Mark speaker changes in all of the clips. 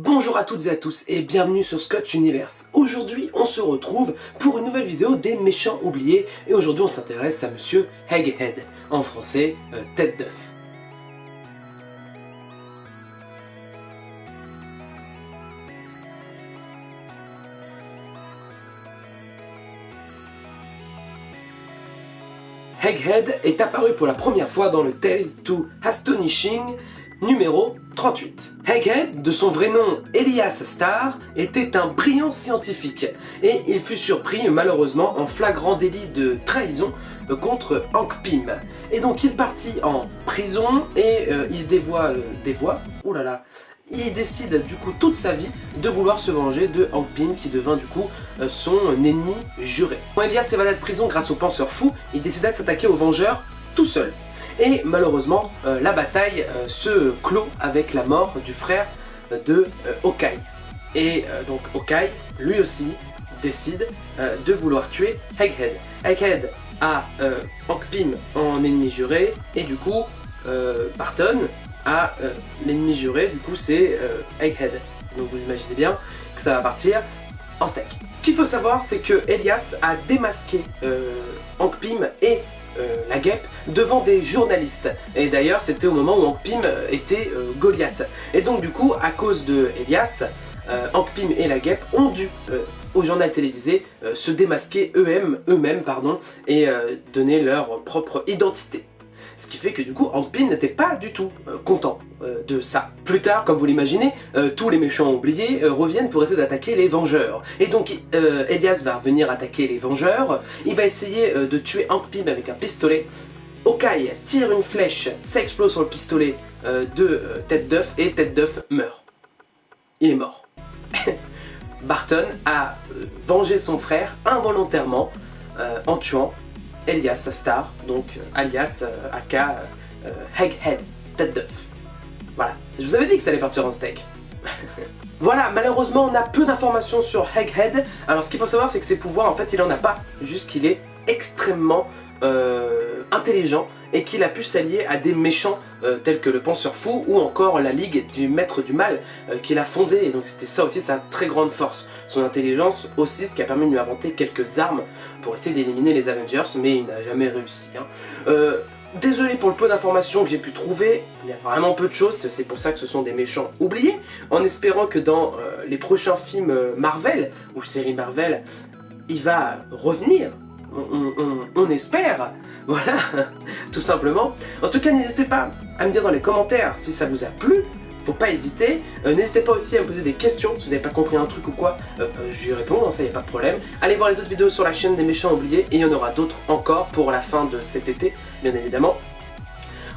Speaker 1: Bonjour à toutes et à tous et bienvenue sur Scotch Universe. Aujourd'hui on se retrouve pour une nouvelle vidéo des méchants oubliés et aujourd'hui on s'intéresse à monsieur Egghead, en français tête d'œuf. Egghead est apparu pour la première fois dans le Tales to Astonishing numéro 38. Egghead, de son vrai nom Elias Starr, était un brillant scientifique et il fut surpris malheureusement en flagrant délit de trahison contre Hank Pym. Et donc il partit en prison et il il décide du coup toute sa vie de vouloir se venger de Hank Pym qui devint du coup son ennemi juré. Quand Elias s'évada de prison grâce au penseur fou, il décida de s'attaquer aux Vengeurs tout seul. Et malheureusement, la bataille se clôt avec la mort du frère de Hawkeye. Et donc Hawkeye, lui aussi, décide de vouloir tuer Egghead. Egghead a Hank Pym en ennemi juré, et du coup, Barton a l'ennemi juré, du coup c'est Egghead. Donc vous imaginez bien que ça va partir en steak. Ce qu'il faut savoir, c'est que Elias a démasqué Hank Pym et la guêpe devant des journalistes. Et d'ailleurs c'était au moment où Hank Pym était Goliath. Et donc du coup, à cause de Elias, Hank Pym et la guêpe ont dû au journal télévisé se démasquer eux-mêmes et donner leur propre identité. Ce qui fait que du coup Hank Pym n'était pas du tout content de ça. Plus tard, comme vous l'imaginez, tous les méchants oubliés reviennent pour essayer d'attaquer les Vengeurs. Et donc Elias va revenir attaquer les Vengeurs, il va essayer de tuer Hank Pym avec un pistolet. Hawkeye tire une flèche, ça explose sur le pistolet de Tête d'œuf et Tête d'œuf meurt. Il est mort. Barton a vengé son frère involontairement en tuant Elias Starr, donc alias aka Egghead, tête d'œuf. Voilà, je vous avais dit que ça allait partir en steak. Voilà, malheureusement on a peu d'informations sur Egghead. Alors ce qu'il faut savoir, c'est que ses pouvoirs, en fait il en a pas, juste qu'il est extrêmement intelligent et qu'il a pu s'allier à des méchants tels que le penseur fou ou encore la ligue du maître du mal qu'il a fondé, et donc c'était ça aussi sa très grande force, son intelligence aussi, ce qui a permis de lui inventer quelques armes pour essayer d'éliminer les Avengers, mais il n'a jamais réussi. Désolé pour le peu d'informations que j'ai pu trouver, il y a vraiment peu de choses, c'est pour ça que ce sont des méchants oubliés, en espérant que dans les prochains films Marvel, ou séries Marvel, il va revenir. On espère, voilà, tout simplement. En tout cas, n'hésitez pas à me dire dans les commentaires si ça vous a plu, faut pas hésiter. N'hésitez pas aussi à me poser des questions, si vous n'avez pas compris un truc ou quoi, je lui réponds, ça y a pas de problème. Allez voir les autres vidéos sur la chaîne des méchants oubliés, et il y en aura d'autres encore pour la fin de cet été, bien évidemment.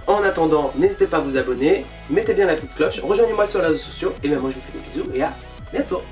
Speaker 1: En attendant, n'hésitez pas à vous abonner, mettez bien la petite cloche, rejoignez-moi sur les réseaux sociaux, et bien moi je vous fais des bisous, et à bientôt.